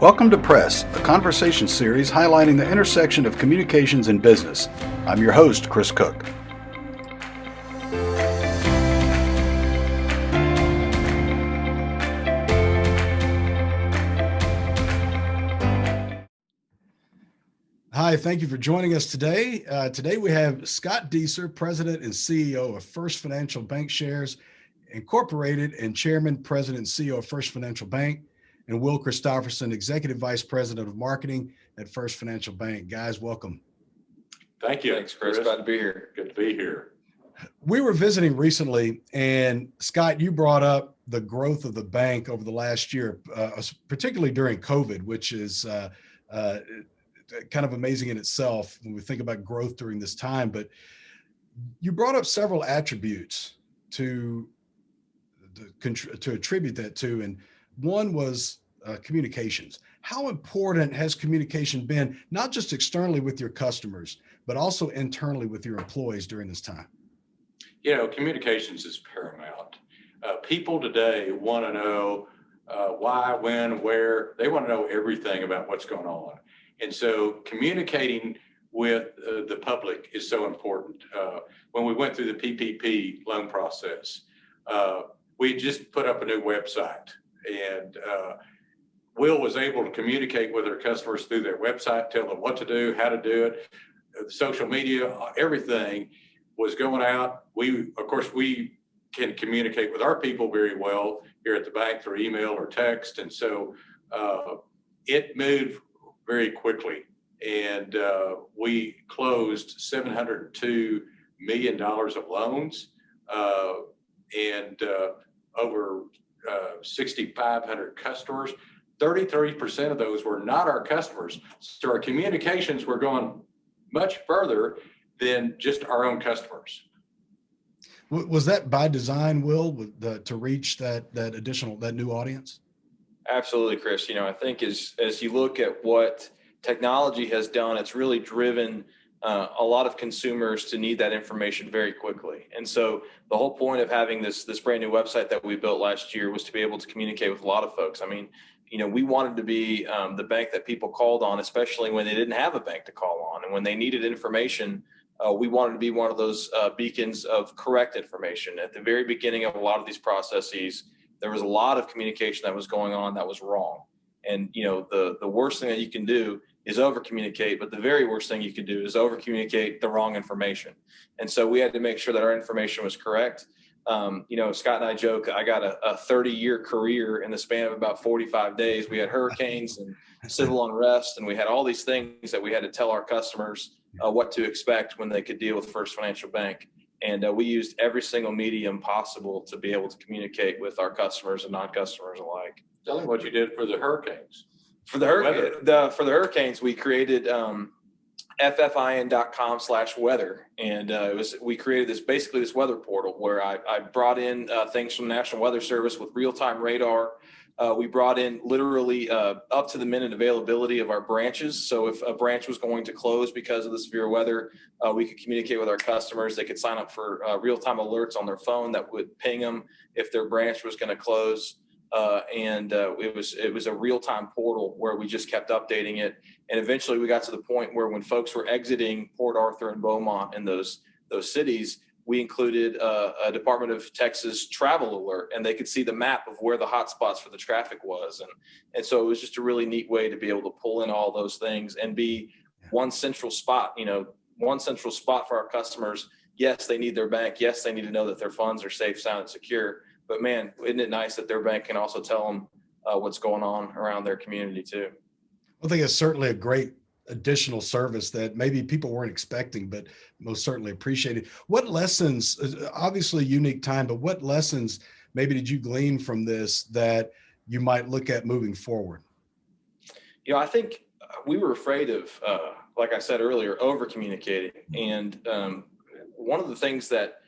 Welcome to Press, a conversation series highlighting the intersection of communications and business. I'm your host, Chris Cook. Hi, thank you for joining us today. Today we have Scott Deser, President and CEO of First Financial Bankshares Incorporated and Chairman, President, and CEO of First Financial Bank, and Will Christofferson, Executive Vice President of Marketing at First Financial Bank. Guys, welcome. Thank you. Thanks, Chris. Glad to be here. Good to be here. We were visiting recently, and Scott, you brought up the growth of the bank over the last year, particularly during COVID, which is kind of amazing in itself when we think about growth during this time. But you brought up several attributes to attribute that to, and one was communications. How important has communication been, not just externally with your customers, but also internally with your employees during this time? You know, communications is paramount. People today want to know why, when, where. They want to know everything about what's going on. And so communicating with the public is so important. When we went through the PPP loan process, we just put up a new website, and Will was able to communicate with our customers through their website, tell them what to do, how to do it. Social media, everything was going out. Of course, we can communicate with our people very well here at the bank through email or text. And so it moved very quickly. And we closed $702 million of loans and over 6,500 customers. 33% of those were not our customers. So our communications were going much further than just our own customers. Was that by design, Will, to reach that new audience? Absolutely, Chris. You know, I think as you look at what technology has done, it's really driven a lot of consumers to need that information very quickly. And so the whole point of having this brand new website that we built last year was to be able to communicate with a lot of folks. I mean, you know, we wanted to be the bank that people called on, especially when they didn't have a bank to call on. And when they needed information, we wanted to be one of those beacons of correct information. At the very beginning of a lot of these processes, there was a lot of communication that was going on that was wrong. And, you know, the worst thing that you can do is over communicate, but the very worst thing you could do is over communicate the wrong information. And so we had to make sure that our information was correct. You know, Scott and I joke, I got a 30-year career in the span of about 45 days. We had hurricanes and civil unrest, and we had all these things that we had to tell our customers what to expect when they could deal with First Financial Bank. And we used every single medium possible to be able to communicate with our customers and non-customers alike. Tell me what you did for the hurricanes. For the hurricanes, we created ffin.com/weather, and we created this weather portal where I brought in things from the National Weather Service with real-time radar. We brought in literally up to the minute availability of our branches. So if a branch was going to close because of the severe weather, we could communicate with our customers. They could sign up for real-time alerts on their phone that would ping them if their branch was going to close. It was a real-time portal where we just kept updating it. And eventually we got to the point where when folks were exiting Port Arthur and Beaumont and those cities, we included a Department of Texas travel alert, and they could see the map of where the hot spots for the traffic was. And so it was just a really neat way to be able to pull in all those things and be one central spot, one central spot for our customers. Yes, they need their bank. Yes, they need to know that their funds are safe, sound, and secure. But man, isn't it nice that their bank can also tell them what's going on around their community too? I think it's certainly a great additional service that maybe people weren't expecting, but most certainly appreciated. What lessons, obviously unique time, but what lessons maybe did you glean from this that you might look at moving forward? You know, I think we were afraid of, like I said earlier, over communicating. And one of the things that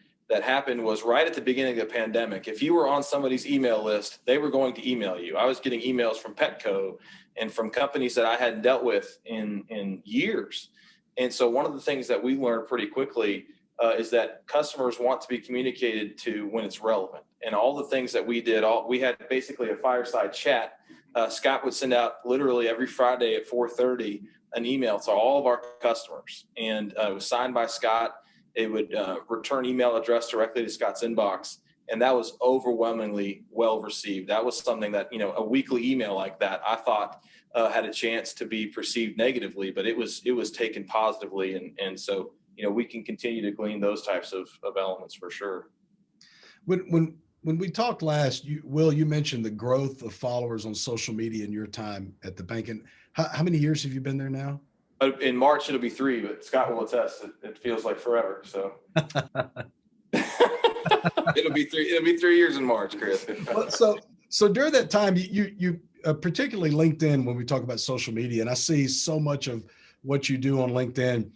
happened was right at the beginning of the pandemic. If you were on somebody's email list, they were going to email you. I was getting emails from Petco and from companies that I hadn't dealt with in years. And so one of the things that we learned pretty quickly is that customers want to be communicated to when it's relevant. And all the things that we did, we had basically a fireside chat Scott would send out literally every Friday at 4:30 an email to all of our customers, and it was signed by Scott. It would return email addressed directly to Scott's inbox, and that was overwhelmingly well received. That was something that, a weekly email like that, I thought had a chance to be perceived negatively, but it was taken positively, and so we can continue to glean those types of elements for sure. When we talked last, Will, you mentioned the growth of followers on social media in your time at the bank. And how many years have you been there now? In March, it'll be 3, but Scott will attest. It feels like forever. So it'll be 3 years in March, Chris. Well, so during that time, you particularly LinkedIn, when we talk about social media, and I see so much of what you do on LinkedIn,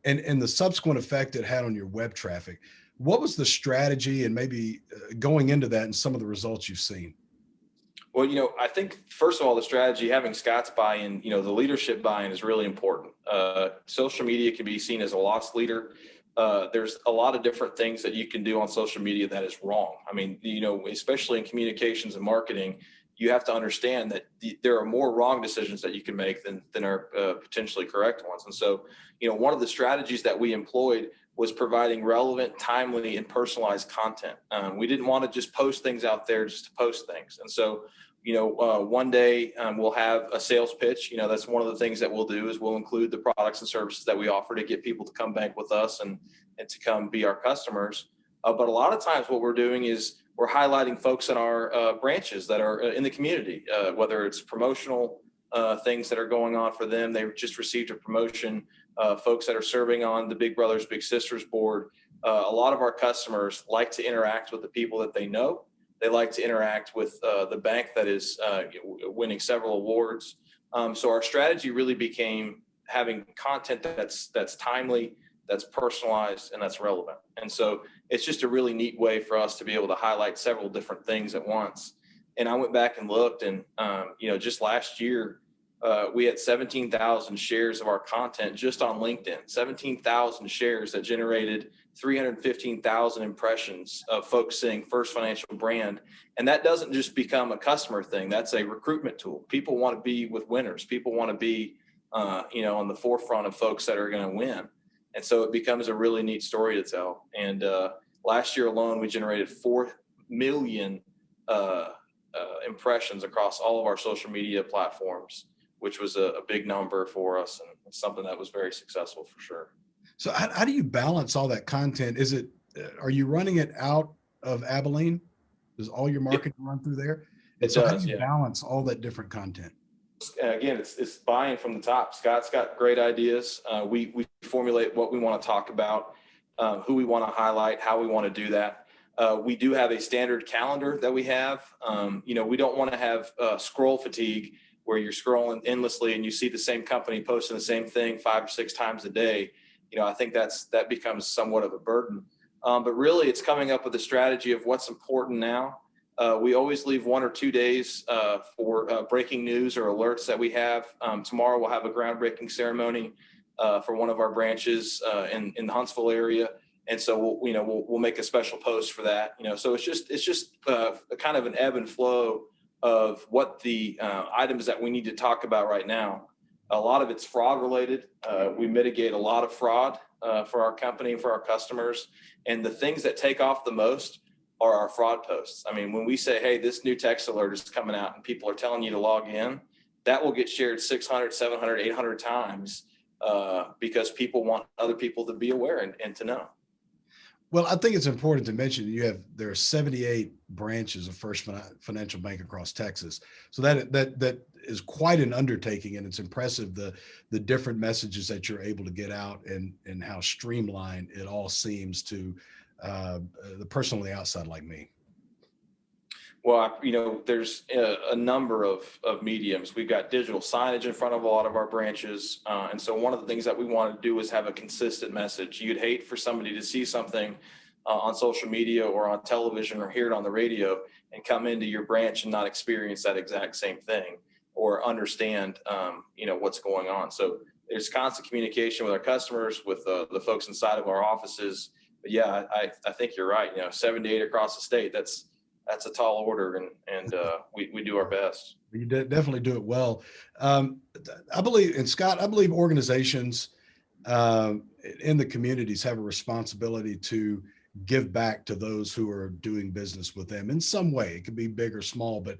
and the subsequent effect it had on your web traffic. What was the strategy, and maybe going into that and some of the results you've seen? Well, I think, first of all, the strategy, having Scott's buy-in, the leadership buy-in is really important. Social media can be seen as a loss leader. There's a lot of different things that you can do on social media that is wrong. I mean, especially in communications and marketing, you have to understand that there are more wrong decisions that you can make than are potentially correct ones. And so, one of the strategies that we employed was providing relevant, timely, and personalized content. We didn't want to just post things out there just to post things. And so, one day we'll have a sales pitch. That's one of the things that we'll do, is we'll include the products and services that we offer to get people to come bank with us and to come be our customers. But a lot of times what we're doing is we're highlighting folks in our branches that are in the community, whether it's promotional things that are going on for them. They've just received a promotion. Folks that are serving on the Big Brothers Big Sisters board. A lot of our customers like to interact with the people that they know. They like to interact with the bank that is winning several awards. So our strategy really became having content that's timely, that's personalized, and that's relevant. And so it's just a really neat way for us to be able to highlight several different things at once. And I went back and looked, and just last year, we had 17,000 shares of our content just on LinkedIn, 17,000 shares that generated 315,000 impressions of folks saying First Financial brand. And that doesn't just become a customer thing. That's a recruitment tool. People want to be with winners. People want to be, on the forefront of folks that are going to win. And so it becomes a really neat story to tell. And last year alone, we generated 4 million impressions across all of our social media platforms, which was a big number for us, and something that was very successful for sure. So how do you balance all that content? Are you running it out of Abilene? Does all your marketing run through there? And so how do you balance all that different content? Again, it's buying from the top. Scott's got great ideas. We formulate what we want to talk about, who we want to highlight, how we want to do that. We do have a standard calendar that we have. We don't want to have scroll fatigue, where you're scrolling endlessly and you see the same company posting the same thing 5 or 6 times a day. I think that becomes somewhat of a burden. But really, it's coming up with a strategy of what's important now. We always leave 1 or 2 days for breaking news or alerts that we have. Tomorrow we'll have a groundbreaking ceremony for one of our branches in the Huntsville area. And so we'll make a special post for that. So it's just a kind of an ebb and flow of what the items that we need to talk about right now. A lot of it's fraud related. We mitigate a lot of fraud for our company, for our customers. And the things that take off the most are our fraud posts. I mean, when we say, hey, this new text alert is coming out and people are telling you to log in, that will get shared 600, 700, 800 times because people want other people to be aware and to know. Well, I think it's important to mention there are 78 branches of First Financial Bank across Texas. So that is quite an undertaking, and it's impressive the different messages that you're able to get out and how streamlined it all seems to the person on the outside like me. Well, there's a number of mediums. We've got digital signage in front of a lot of our branches. And so one of the things that we want to do is have a consistent message. You'd hate for somebody to see something on social media or on television or hear it on the radio and come into your branch and not experience that exact same thing or understand, what's going on. So there's constant communication with our customers, with the folks inside of our offices. But yeah, I think you're right. 7 to 8 across the state. that's a tall order, and we do our best. You definitely do it well. I believe, and Scott, I believe organizations in the communities have a responsibility to give back to those who are doing business with them in some way. It could be big or small, but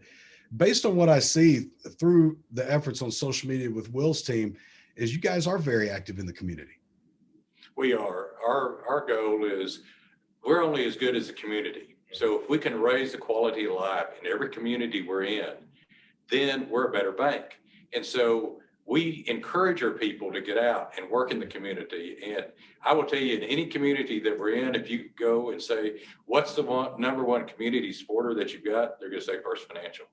based on what I see through the efforts on social media with Will's team, is you guys are very active in the community. We are. Our goal is we're only as good as the community. So if we can raise the quality of life in every community we're in, then we're a better bank. And so we encourage our people to get out and work in the community. And I will tell you, in any community that we're in, if you go and say, what's the number one community supporter that you've got, they're going to say First Financial.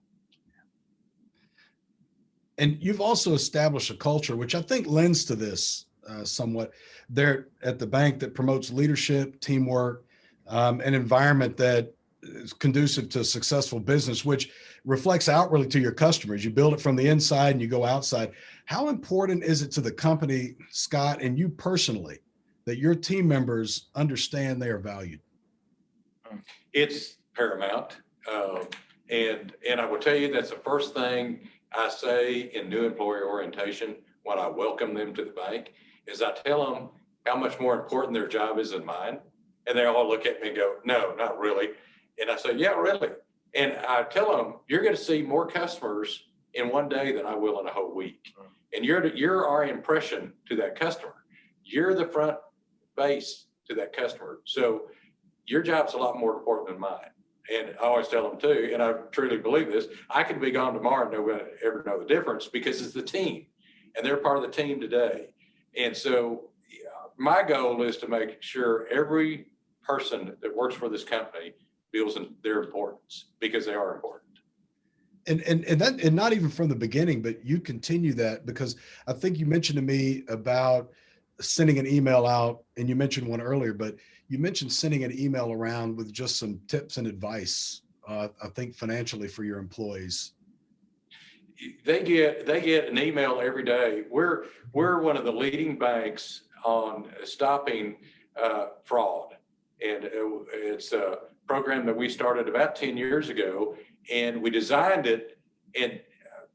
And you've also established a culture, which I think lends to this somewhat there at the bank, that promotes leadership, teamwork, an environment that is conducive to successful business, which reflects outwardly to your customers. You build it from the inside and you go outside. How important is it to the company, Scott, and you personally, that your team members understand they are valued? It's paramount. And I will tell you, that's the first thing I say in new employee orientation when I welcome them to the bank, is I tell them how much more important their job is than mine. And they all look at me and go, no, not really. And I say, yeah, really. And I tell them, you're going to see more customers in one day than I will in a whole week. And you're our impression to that customer. You're the front face to that customer. So your job's a lot more important than mine. And I always tell them too, and I truly believe this, I could be gone tomorrow and nobody ever know the difference, because it's the team and they're part of the team today. And so my goal is to make sure every person that works for this company feels their importance, because they are important. And not even from the beginning, but you continue that, because I think you mentioned to me about sending an email out, and you mentioned one earlier, but you mentioned sending an email around with just some tips and advice, I think financially, for your employees. They get an email every day. We're one of the leading banks on stopping fraud. And it's a program that we started about 10 years ago, and we designed it, and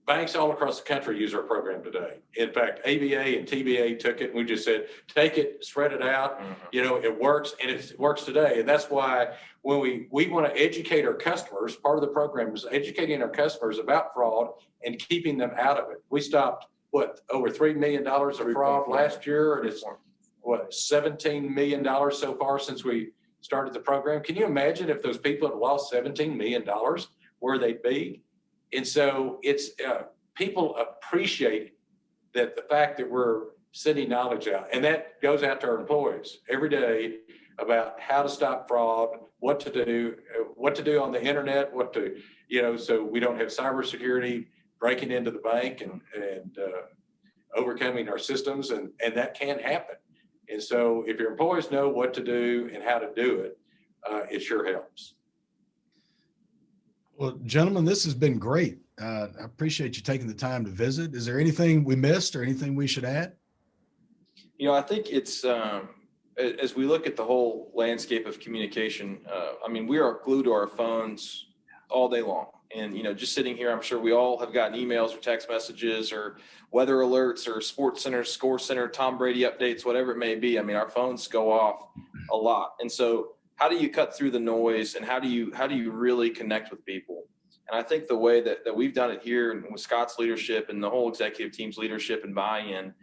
banks all across the country use our program today. In fact, ABA and TBA took it, and we just said, take it, spread it out. You know, it works, and it works today. And that's why when we want to educate our customers, part of the program is educating our customers about fraud and keeping them out of it. We stopped, over $3 million of fraud last year, and it's $17 million so far since we started the program. Can you imagine if those people had lost $17 million, where they'd be? And so it's people appreciate that, the fact that we're sending knowledge out, and that goes out to our employees every day about how to stop fraud, what to do on the internet, so we don't have cybersecurity breaking into the bank and overcoming our systems, and that can happen. And so if your employees know what to do and how to do it, it sure helps. Well, gentlemen, this has been great. I appreciate you taking the time to visit. Is there anything we missed or anything we should add? You know, I think it's, as we look at the whole landscape of communication, I mean, we are glued to our phones all day long. And, just sitting here, I'm sure we all have gotten emails or text messages or weather alerts or Sports Center, Score Center, Tom Brady updates, whatever it may be. I mean, our phones go off a lot. And so how do you cut through the noise, and how do you really connect with people? And I think the way that we've done it here, and with Scott's leadership and the whole executive team's leadership and buy-in,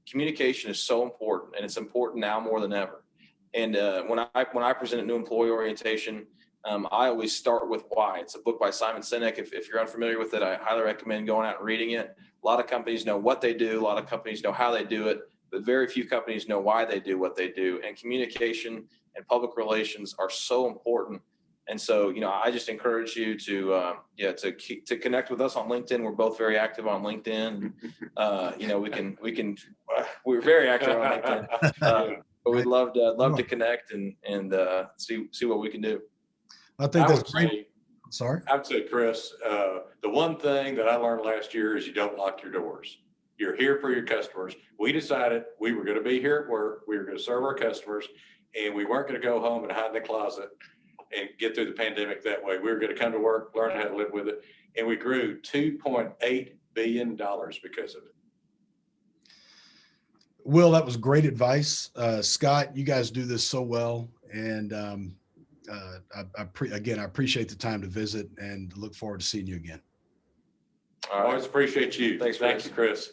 communication is so important, and it's important now more than ever. And when I present a new employee orientation, I always start with why. It's a book by Simon Sinek. If you're unfamiliar with it, I highly recommend going out and reading it. A lot of companies know what they do. A lot of companies know how they do it, but very few companies know why they do what they do. And communication and public relations are so important. And so, I just encourage you to connect with us on LinkedIn. We're both very active on LinkedIn. We're very active on LinkedIn. But we'd love to connect and see what we can do. I think that's great. Sorry. I would say, Chris, the one thing that I learned last year is you don't lock your doors. You're here for your customers. We decided we were going to be here at work. We were going to serve our customers, and we weren't going to go home and hide in the closet and get through the pandemic that way. We were going to come to work, learn how to live with it, and we grew $2.8 billion because of it. Will, that was great advice. Scott, you guys do this so well. And again, I appreciate the time to visit and look forward to seeing you again. All right. Always appreciate you. Thanks, Thank Chris. you, Chris.